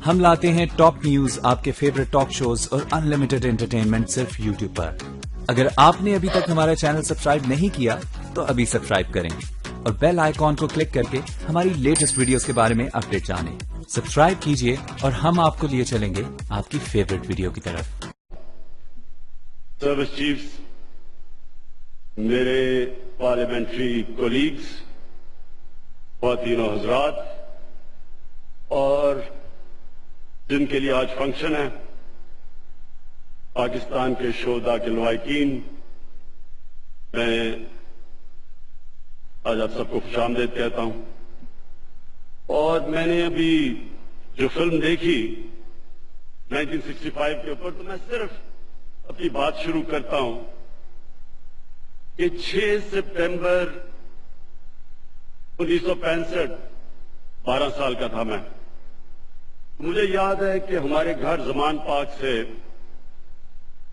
ہم لاتے ہیں ٹاپ نیوز، آپ کے فیوریٹ ٹاک شوز اور انلمیٹڈ انٹرٹینمنٹ صرف یوٹیوب پر۔ اگر آپ نے ابھی تک ہمارا چینل سبسکرائب نہیں کیا تو ابھی سبسکرائب کریں اور بیل آئیکن کو کلک کر کے ہماری لیٹسٹ ویڈیوز کے بارے میں اپڈیٹ جانیں۔ سبسکرائب کیجئے اور ہم آپ کو لیے چلیں گے آپ کی فیوریٹ ویڈیو کی طرف۔ سروس چیفز، میرے پارلیمنٹری کولیگز، خواتین و حضرات، اور جن کے لیے آج فنکشن ہے، پاکستان کے شہداء کے لواحقین، میں آج آپ سب کو خوش آمدید کہتا ہوں۔ اور میں نے ابھی جو فلم دیکھی 1965 کے اوپر، تو میں صرف اپنی بات شروع کرتا ہوں کہ 6 سپٹمبر 1965 12 سال کا تھا میں۔ مجھے یاد ہے کہ ہمارے گھر زمان پاک سے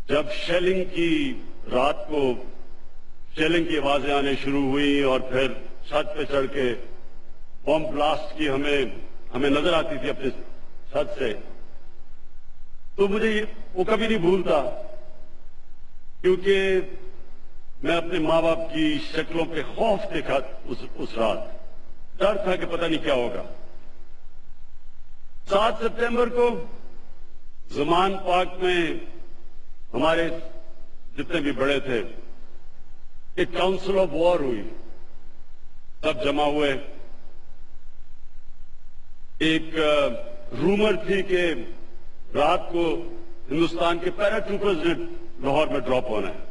جب شیلنگ کی رات کو شیلنگ کی آوازیں آنے شروع ہوئی اور پھر چھت پہ چڑھ کے بم بلاسٹ کی ہمیں نظر آتی تھی اپنے چھت سے، تو مجھے وہ کبھی نہیں بھولتا، کیونکہ میں اپنے ماں باپ کی شکلوں پہ خوف دیکھا اس رات، ڈر تھا کہ پتہ نہیں کیا ہوگا۔ 7 سپٹمبر کو زمان پاک میں ہمارے جتنے بھی بڑے تھے ایک کاؤنسل آف وار ہوئی، سب جمع ہوئے۔ ایک رومر تھی کہ رات کو ہندوستان کے پیرا ٹروپرز نے لاہور میں ڈراپ ہونا ہے،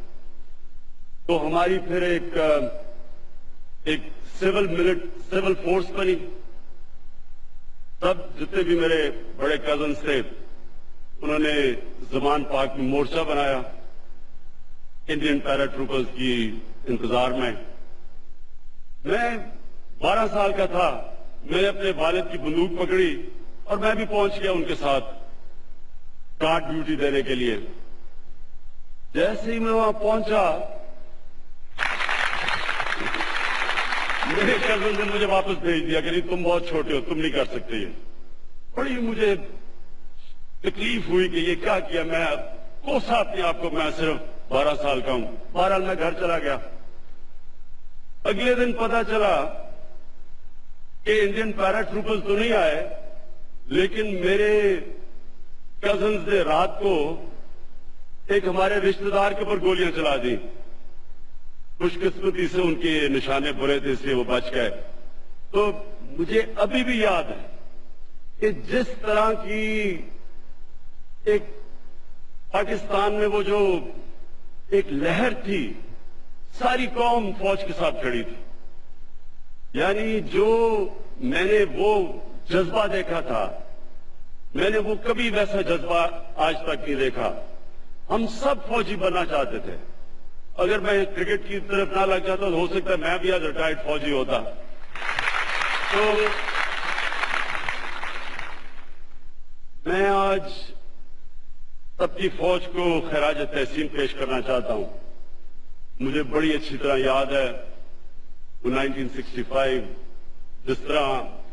تو ہماری پھر ایک سول فورس بنی۔ تب جتنے بھی میرے بڑے کزنز تھے انہوں نے زمان پاک میں مورچہ بنایا انڈین پیرا ٹروپرز کی انتظار میں۔ میں 12 سال کا تھا، میں نے اپنے والد کی بندوق پکڑی اور میں بھی پہنچ گیا ان کے ساتھ گارڈ ڈیوٹی دینے کے لیے۔ جیسے ہی میں وہاں پہنچا، میرے کزن نے مجھے واپس بھیج دیا کہ نہیں، تم بہت چھوٹے ہو، تم نہیں کر سکتے یہ۔ بڑی مجھے تکلیف ہوئی کہ یہ کیا کیا، میں کوسا اپنے آپ کو، میں صرف 12 سال کا ہوں۔ بہرحال میں گھر چلا گیا۔ اگلے دن پتا چلا کہ انڈین پیرا ٹروپرز تو نہیں آئے، لیکن میرے کزنز نے رات کو ایک ہمارے رشتہ دار کے اوپر گولیاں چلا دی۔ خوش قسمتی سے ان کے نشانے برے تھے، اس لیے وہ بچ گئے۔ تو مجھے ابھی بھی یاد ہے کہ جس طرح کی ایک پاکستان میں وہ جو ایک لہر تھی، ساری قوم فوج کے ساتھ کھڑی تھی۔ یعنی جو میں نے وہ جذبہ دیکھا تھا، میں نے وہ کبھی ویسا جذبہ آج تک نہیں دیکھا۔ ہم سب فوجی بننا چاہتے تھے۔ اگر میں کرکٹ کی طرف نہ لگ جاتا تو ہو سکتا ہے میں بھی آج ریٹائرڈ فوجی ہوتا۔ تو میں آج اپنی فوج کو خراج تحسین پیش کرنا چاہتا ہوں۔ مجھے بڑی اچھی طرح یاد ہے 1965 جس طرح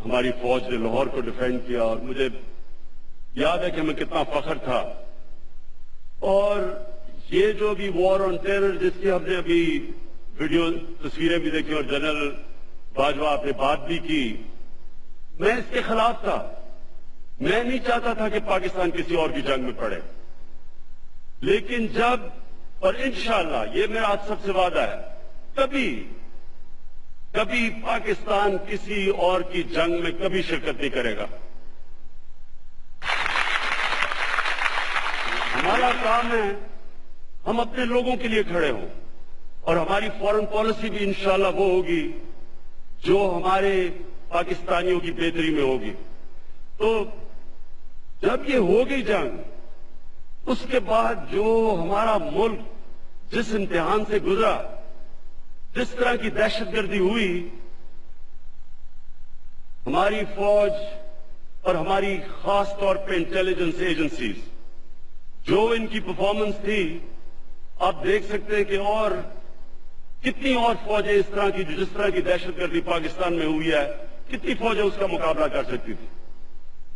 ہماری فوج نے لاہور کو ڈیفینڈ کیا، اور مجھے یاد ہے کہ ہمیں کتنا فخر تھا۔ اور یہ جو بھی وار آن ٹیرر جس کی ہم نے ابھی ویڈیو تصویریں بھی دیکھی اور جنرل باجوہ آپ نے بات بھی کی، میں اس کے خلاف تھا۔ میں نہیں چاہتا تھا کہ پاکستان کسی اور کی جنگ میں پڑے، لیکن جب، اور انشاءاللہ یہ میرا آپ سب سے وعدہ ہے، کبھی پاکستان کسی اور کی جنگ میں کبھی شرکت نہیں کرے گا۔ ہمارا کام ہے ہم اپنے لوگوں کے لیے کھڑے ہوں، اور ہماری فورن پالیسی بھی انشاءاللہ وہ ہوگی جو ہمارے پاکستانیوں کی بہتری میں ہوگی۔ تو جب یہ ہوگی جنگ، اس کے بعد جو ہمارا ملک جس امتحان سے گزرا، جس طرح کی دہشت گردی ہوئی، ہماری فوج اور ہماری خاص طور پہ انٹیلیجنس ایجنسیز، جو ان کی پرفارمنس تھی، آپ دیکھ سکتے ہیں کہ اور کتنی اور فوجیں اس طرح کی جس طرح کی دہشت گردی پاکستان میں ہوئی ہے، کتنی فوجیں اس کا مقابلہ کر سکتی تھی۔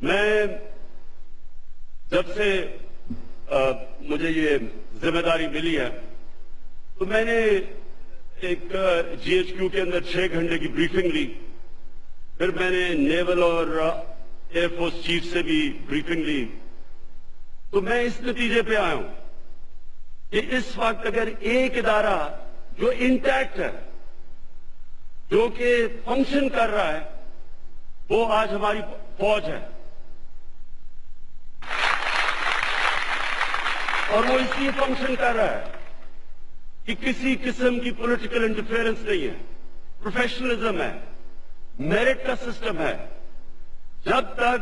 میں جب سے مجھے یہ ذمہ داری ملی ہے تو میں نے ایک جی ایچ کیو کے اندر 6 گھنٹے کی بریفنگ لی. پھر میں نے نیول اور ایئر فورس چیف سے بھی بریفنگ لی. تو میں اس نتیجے پہ آیا ہوں کہ اس وقت اگر ایک ادارہ جو انٹیکٹ ہے, جو کہ فنکشن کر رہا ہے, وہ آج ہماری فوج ہے. اور وہ اس لیے فنکشن کر رہا ہے کہ کسی قسم کی پولیٹیکل انٹرفیئرنس نہیں ہے, پروفیشنلزم ہے, میرٹ کا سسٹم ہے. جب تک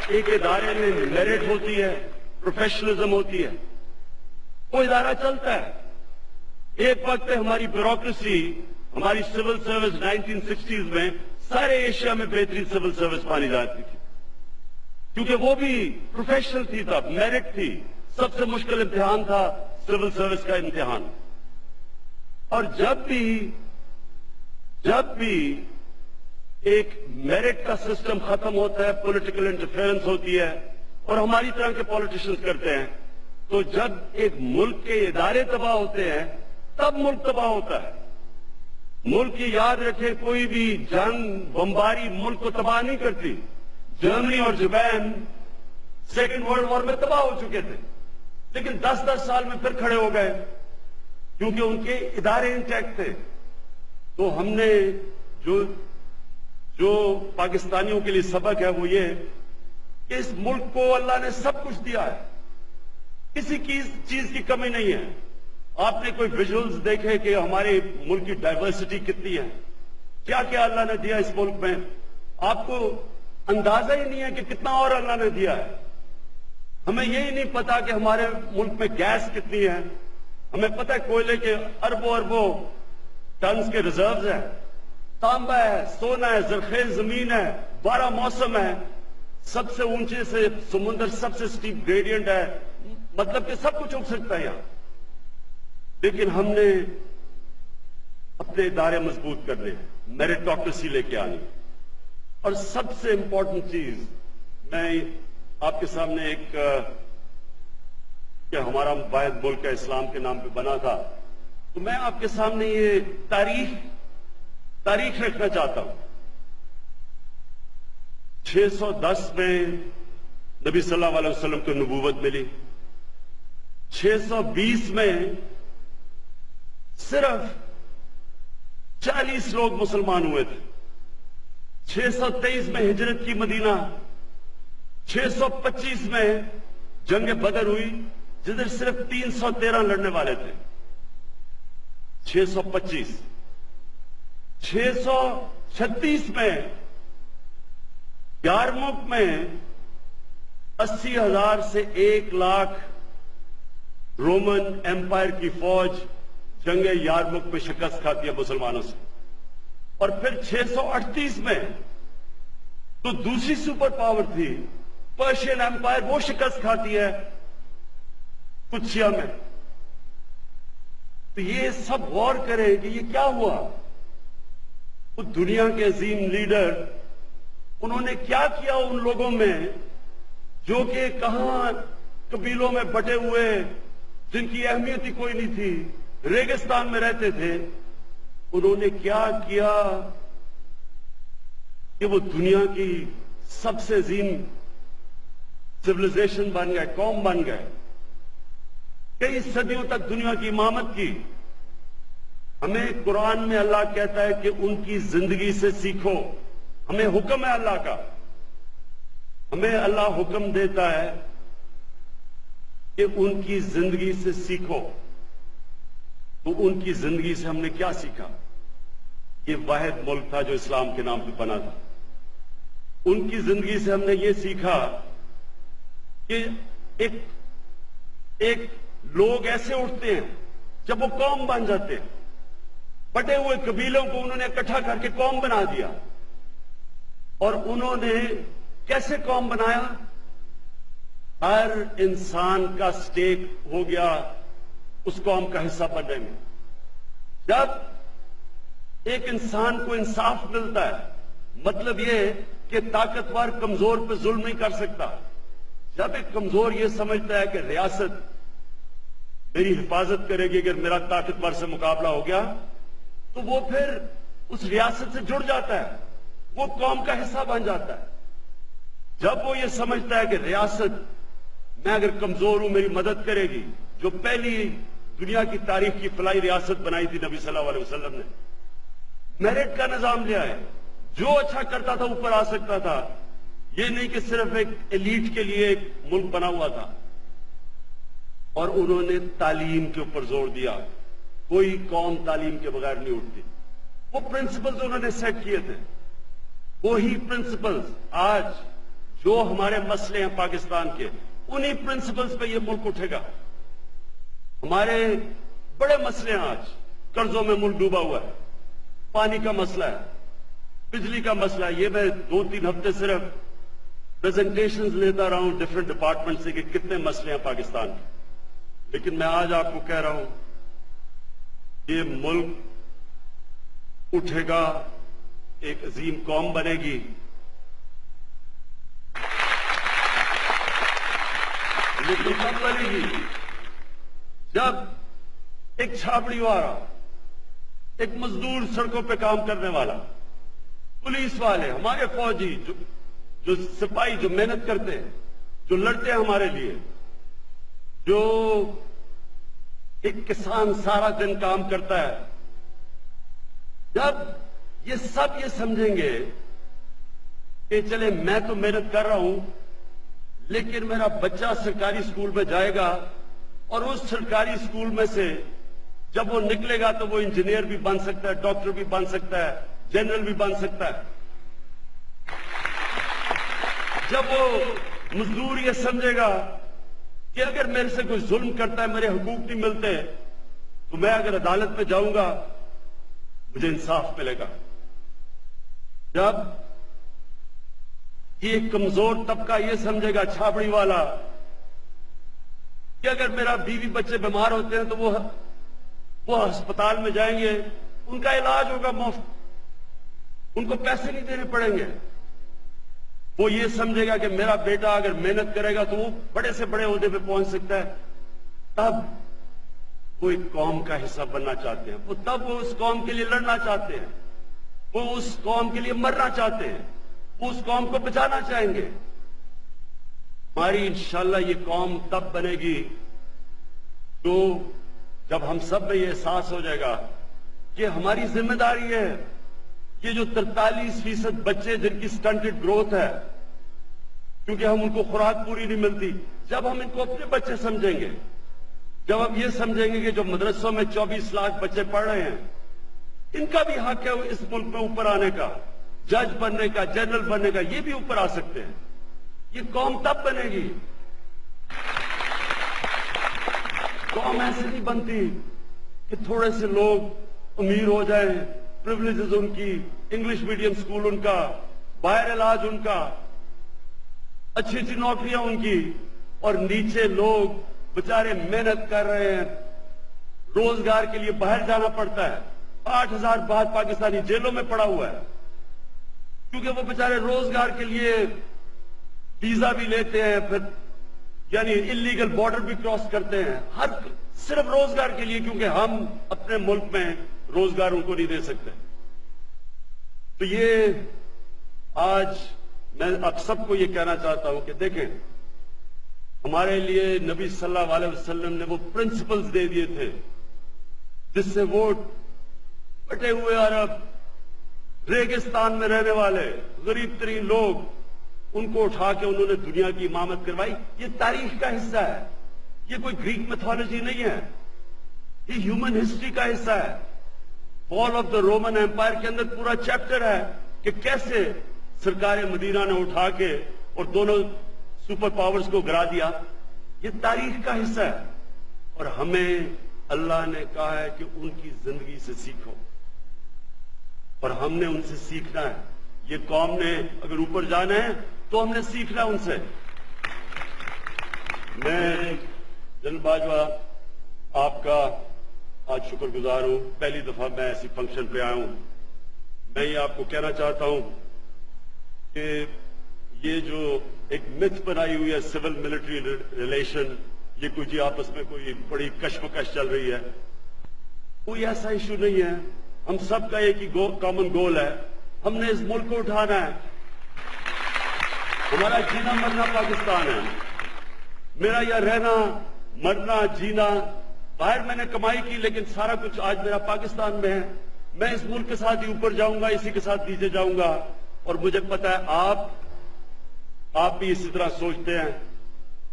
ایک ادارے میں میرٹ ہوتی ہے, پروفیشنلزم ہوتی ہے, وہ ادارہ چلتا ہے. ایک وقت ہماری بیوروکریسی, ہماری سول سروس 1960s میں سارے ایشیا میں بہترین سول سروس مانی جاتی تھی, کیونکہ وہ بھی پروفیشنل تھی, تب میرٹ تھی. سب سے مشکل امتحان تھا سول سروس کا امتحان. اور جب بھی ایک میرٹ کا سسٹم ختم ہوتا ہے, پولیٹیکل انٹرفیئرنس ہوتی ہے, اور ہماری طرح کے پولیٹیشنز کرتے ہیں, تو جب ایک ملک کے ادارے تباہ ہوتے ہیں تب ملک تباہ ہوتا ہے. ملک کی یاد رکھے, کوئی بھی جنگ, بمباری ملک کو تباہ نہیں کرتی. جرمنی اور جاپان سیکنڈ ورلڈ وار میں تباہ ہو چکے تھے, لیکن 10 سال میں پھر کھڑے ہو گئے کیونکہ ان کے ادارے انٹیکٹ تھے. تو ہم نے جو پاکستانیوں کے لیے سبق ہے وہ یہ کہ اس ملک کو اللہ نے سب کچھ دیا ہے, کسی چیز کی کمی نہیں ہے. آپ نے کوئی ویژولز دیکھے کہ ہمارے ملک کی ڈائیورسٹی کتنی ہے, کیا کیا اللہ نے دیا اس ملک میں, آپ کو اندازہ ہی نہیں ہے کہ کتنا اور اللہ نے دیا ہے. ہمیں یہی نہیں پتا کہ ہمارے ملک میں گیس کتنی ہے. ہمیں پتا ہے کوئلے کے اربوں ٹنز کے ریزروز ہیں, تانبا ہے, سونا ہے, زرخیز زمین ہے, 12 موسم ہے, سب سے اونچے سے سمندر, سب سے سٹیپ گریڈینٹ ہے, مطلب کہ سب کچھ اگ سکتا ہے یہاں. لیکن ہم نے اپنے ادارے مضبوط کرنے ہیں, میریٹوکریسی لے کے آنی. اور سب سے امپورٹنٹ چیز میں آپ کے سامنے ایک کہ ہمارا واحد ملک ہے اسلام کے نام پہ بنا تھا, تو میں آپ کے سامنے یہ تاریخ رکھنا چاہتا ہوں. 610 میں نبی صلی اللہ علیہ وسلم کو نبوت ملی. 620 میں صرف 40 لوگ مسلمان ہوئے تھے. 623 میں ہجرت کی مدینہ. 625 میں جنگ بدر ہوئی جدھر صرف 313 لڑنے والے تھے. 625 636 میں یارموک میں 80,000 سے 1,00,000 رومن ایمپائر کی فوج جنگ یارموک میں شکست کھاتی ہے مسلمانوں سے. اور پھر 638 میں تو دوسری سپر پاور تھی پرشین ایمپائر, وہ شکست کھاتی ہے کچھیا میں. تو یہ سب غور کریں کہ یہ کیا ہوا. وہ دنیا کے عظیم لیڈر, انہوں نے کیا کیا ان لوگوں میں جو کہ کہاں قبیلوں میں بٹے ہوئے, جن کی اہمیت ہی کوئی نہیں تھی, ریگستان میں رہتے تھے. انہوں نے کیا کیا کہ وہ دنیا کی سب سے عظیم سویلائزیشن بن گئے, قوم بن گئے. کئی صدیوں تک دنیا کی امامت کی. ہمیں قرآن میں اللہ کہتا ہے کہ ان کی زندگی سے سیکھو. ہمیں حکم ہے اللہ کا, ہمیں اللہ حکم دیتا ہے کہ ان کی زندگی سے سیکھو. تو ان کی زندگی سے ہم نے کیا سیکھا؟ یہ واحد ملک تھا جو اسلام کے نام پہ بنا تھا. ان کی زندگی سے ہم نے یہ سیکھا کہ ایک لوگ ایسے اٹھتے ہیں جب وہ قوم بن جاتے ہیں. بٹے ہوئے قبیلوں کو انہوں نے اکٹھا کر کے قوم بنا دیا. اور انہوں نے کیسے قوم بنایا؟ ہر انسان کا سٹیک ہو گیا اس قوم کا حصہ بننے میں. جب ایک انسان کو انصاف ملتا ہے, مطلب یہ کہ طاقتور کمزور پہ ظلم نہیں کر سکتا. جب ایک کمزور یہ سمجھتا ہے کہ ریاست میری حفاظت کرے گی اگر میرا طاقتور سے مقابلہ ہو گیا, تو وہ پھر اس ریاست سے جڑ جاتا ہے, وہ قوم کا حصہ بن جاتا ہے. جب وہ یہ سمجھتا ہے کہ ریاست میں اگر کمزور ہوں میری مدد کرے گی, جو پہلی دنیا کی تاریخ کی فلاحی ریاست بنائی تھی نبی صلی اللہ علیہ وسلم نے, میرٹ کا نظام لیا ہے, جو اچھا کرتا تھا اوپر آ سکتا تھا. یہ نہیں کہ صرف ایک ایلیٹ کے لیے ایک ملک بنا ہوا تھا. اور انہوں نے تعلیم کے اوپر زور دیا, کوئی قوم تعلیم کے بغیر نہیں اٹھتی. وہ پرنسپلز انہوں نے سیٹ کیے تھے, وہی پرنسپلز آج جو ہمارے مسئلے ہیں پاکستان کے, انہی پرنسپلز پہ یہ ملک اٹھے گا. ہمارے بڑے مسئلے ہیں آج, قرضوں میں ملک ڈوبا ہوا ہے, پانی کا مسئلہ ہے, بجلی کا مسئلہ ہے. یہ میں 2-3 ہفتے صرف پریزنٹیشنز لیتا رہا ہوں ڈفرنٹ ڈپارٹمنٹ سے کہ کتنے مسئلے ہیں پاکستان کے. لیکن میں آج آپ کو کہہ رہا ہوں یہ ملک اٹھے گا, ایک عظیم قوم بنے گی. لیکن کب بنے گی؟ جب ایک چھاپڑی والا, ایک مزدور سڑکوں پہ کام کرنے والا, پولیس والے, ہمارے فوجی, جو سپاہی جو محنت کرتے ہیں, جو لڑتے ہیں ہمارے لیے, جو ایک کسان سارا دن کام کرتا ہے, جب یہ سب یہ سمجھیں گے کہ چلے میں تو محنت کر رہا ہوں لیکن میرا بچہ سرکاری اسکول میں جائے گا, اور اس سرکاری اسکول میں سے جب وہ نکلے گا تو وہ انجینئر بھی بن سکتا ہے, ڈاکٹر بھی بن سکتا ہے, جنرل بھی بن سکتا ہے. جب وہ مزدور یہ سمجھے گا کہ اگر میرے سے کوئی ظلم کرتا ہے, میرے حقوق نہیں ملتے, تو میں اگر عدالت میں جاؤں گا مجھے انصاف ملے گا. جب یہ کمزور طبقہ یہ سمجھے گا, چھاپڑی والا, کہ اگر میرا بیوی بچے بیمار ہوتے ہیں تو وہ ہسپتال میں جائیں گے, ان کا علاج ہوگا مفت, ان کو پیسے نہیں دینے پڑیں گے. وہ یہ سمجھے گا کہ میرا بیٹا اگر محنت کرے گا تو وہ بڑے سے بڑے عہدے پہ پہنچ سکتا ہے. تب وہ ایک قوم کا حصہ بننا چاہتے ہیں, تب وہ اس قوم کے لیے لڑنا چاہتے ہیں, وہ اس قوم کے لیے مرنا چاہتے ہیں, وہ اس قوم کو بچانا چاہیں گے. ہماری انشاءاللہ یہ قوم تب بنے گی تو جب ہم سب میں یہ احساس ہو جائے گا کہ ہماری ذمہ داری ہے. یہ جو 43% بچے جن کی سٹنٹڈ گروتھ ہے کیونکہ ہم ان کو خوراک پوری نہیں ملتی, جب ہم ان کو اپنے بچے سمجھیں گے, جب ہم یہ سمجھیں گے کہ جو مدرسوں میں 24 لاکھ بچے پڑھ رہے ہیں ان کا بھی حق ہے اس ملک میں اوپر آنے کا, جج بننے کا, جنرل بننے کا, یہ بھی اوپر آ سکتے ہیں. یہ قوم تب بنے گی. قوم ایسے نہیں بنتی کہ تھوڑے سے لوگ امیر ہو جائیں, پریولیجز ان کی, انگلش میڈیم سکول ان کا, باہر علاج ان کا, اچھی اچھی نوکریاں ان کی, اور نیچے لوگ بچارے محنت کر رہے ہیں, روزگار کے لیے باہر جانا پڑتا ہے. 8,000 بعد پاکستانی جیلوں میں پڑا ہوا ہے کیونکہ وہ بچارے روزگار کے لیے ویزا بھی لیتے ہیں, پھر یعنی انلیگل بارڈر بھی کراس کرتے ہیں, صرف روزگار کے لیے, کیونکہ ہم اپنے ملک میں روزگار ان کو نہیں دے سکتے. تو یہ آج میں آپ سب کو یہ کہنا چاہتا ہوں کہ دیکھیں, ہمارے لیے نبی صلی اللہ علیہ وسلم نے وہ پرنسپلز دے دیے تھے جس سے وہ بٹے ہوئے عرب, ریگستان میں رہنے والے غریب ترین لوگ, ان کو اٹھا کے انہوں نے دنیا کی امامت کروائی. یہ تاریخ کا حصہ ہے, یہ کوئی گریک میتھولوجی نہیں ہے, یہ ہیومن ہسٹری کا حصہ ہے. فال آف دا رومن ایمپائر کے اندر پورا چیپٹر ہے کہ کیسے سرکار مدینہ نے اٹھا کے اور دونوں سپر پاورز کو گرا دیا. یہ تاریخ کا حصہ ہے, اور ہمیں اللہ نے کہا ہے کہ ان کی زندگی سے سیکھو, اور ہم نے ان سے سیکھنا ہے. یہ قوم نے اگر اوپر جانا ہے تو ہم نے سیکھنا ان سے. میں جنرل باجوہ آپ کا آج شکر گزار ہوں, پہلی دفعہ میں ایسی فنکشن پہ آیا ہوں. میں یہ آپ کو کہنا چاہتا ہوں کہ یہ جو ایک متھ بنائی ہوئی ہے سول ملٹری ریلیشن، یہ کوئی جی آپس میں کوئی بڑی کشمکش چل رہی ہے، کوئی ایسا ایشو نہیں ہے. ہم سب کا ایک ہی کامن گول ہے، ہم نے اس ملک کو اٹھانا ہے. ہمارا جینا مرنا پاکستان ہے. میرا یہ رہنا مرنا جینا، باہر میں نے کمائی کی لیکن سارا کچھ آج میرا پاکستان میں ہے. میں اس ملک کے ساتھ ہی اوپر جاؤں گا، اسی کے ساتھ نیچے جاؤں گا. اور مجھے پتا ہے آپ بھی اسی طرح سوچتے ہیں.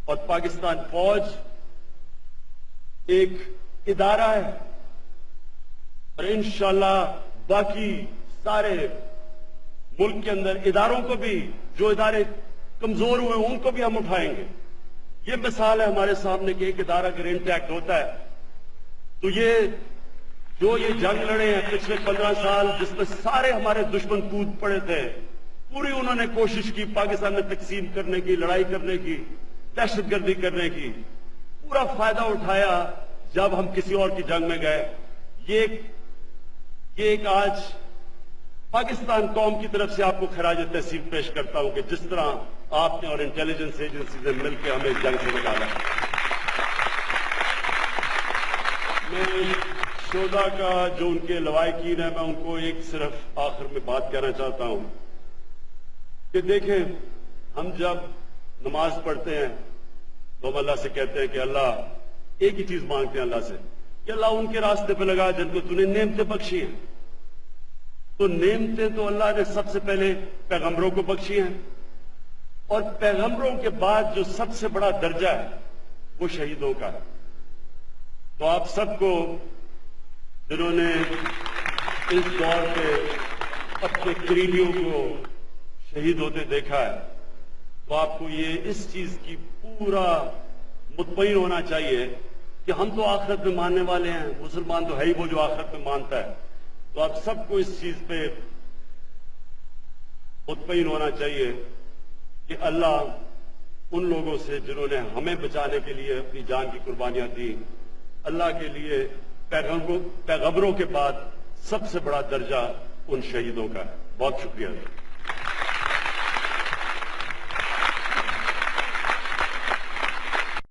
اور پاکستان فوج ایک ادارہ ہے، اور انشاءاللہ باقی سارے ملک کے اندر اداروں کو بھی، جو ادارے کمزور ہوئے ان کو بھی ہم اٹھائیں گے. یہ مثال ہے ہمارے سامنے کہ ایک ادارہ اگر انٹیکٹ ہوتا ہے تو یہ جنگ لڑے ہیں پچھلے 15 سال، جس میں سارے ہمارے دشمن کود پڑے تھے، پوری انہوں نے کوشش کی پاکستان میں تقسیم کرنے کی، لڑائی کرنے کی، دہشت گردی کرنے کی، پورا فائدہ اٹھایا جب ہم کسی اور کی جنگ میں گئے. یہ ایک آج پاکستان قوم کی طرف سے آپ کو خراج تحسین پیش کرتا ہوں کہ جس طرح آپ نے اور انٹیلیجنس ایجنسی سے مل کے ہمیں اس جنگ سے نکالا. میں شہداء کا جو ان کے لواحقین ہیں، میں ان کو ایک صرف آخر میں بات کہنا چاہتا ہوں کہ دیکھیں، ہم جب نماز پڑھتے ہیں تو ہم اللہ سے کہتے ہیں کہ اللہ، ایک ہی چیز مانگتے ہیں اللہ سے کہ اللہ ان کے راستے پہ لگا جن کو تو نے نعمتیں بخشی ہیں. تو نعمتیں تو اللہ نے سب سے پہلے پیغمبروں کو بخشی ہیں، اور پیغمبروں کے بعد جو سب سے بڑا درجہ ہے وہ شہیدوں کا ہے. تو آپ سب کو جنہوں نے اس دور پہ اپنے قریبیوں کو شہید ہوتے دیکھا ہے، تو آپ کو یہ اس چیز کی پورا مطمئن ہونا چاہیے کہ ہم تو آخرت میں ماننے والے ہیں. مسلمان تو ہے ہی وہ جو آخرت میں مانتا ہے. تو آپ سب کو اس چیز پہ مطمئن ہونا چاہیے کہ اللہ ان لوگوں سے جنہوں نے ہمیں بچانے کے لیے اپنی جان کی قربانیاں دی، اللہ کے لیے پیغمبروں کے بعد سب سے بڑا درجہ ان شہیدوں کا ہے. بہت شکریہ.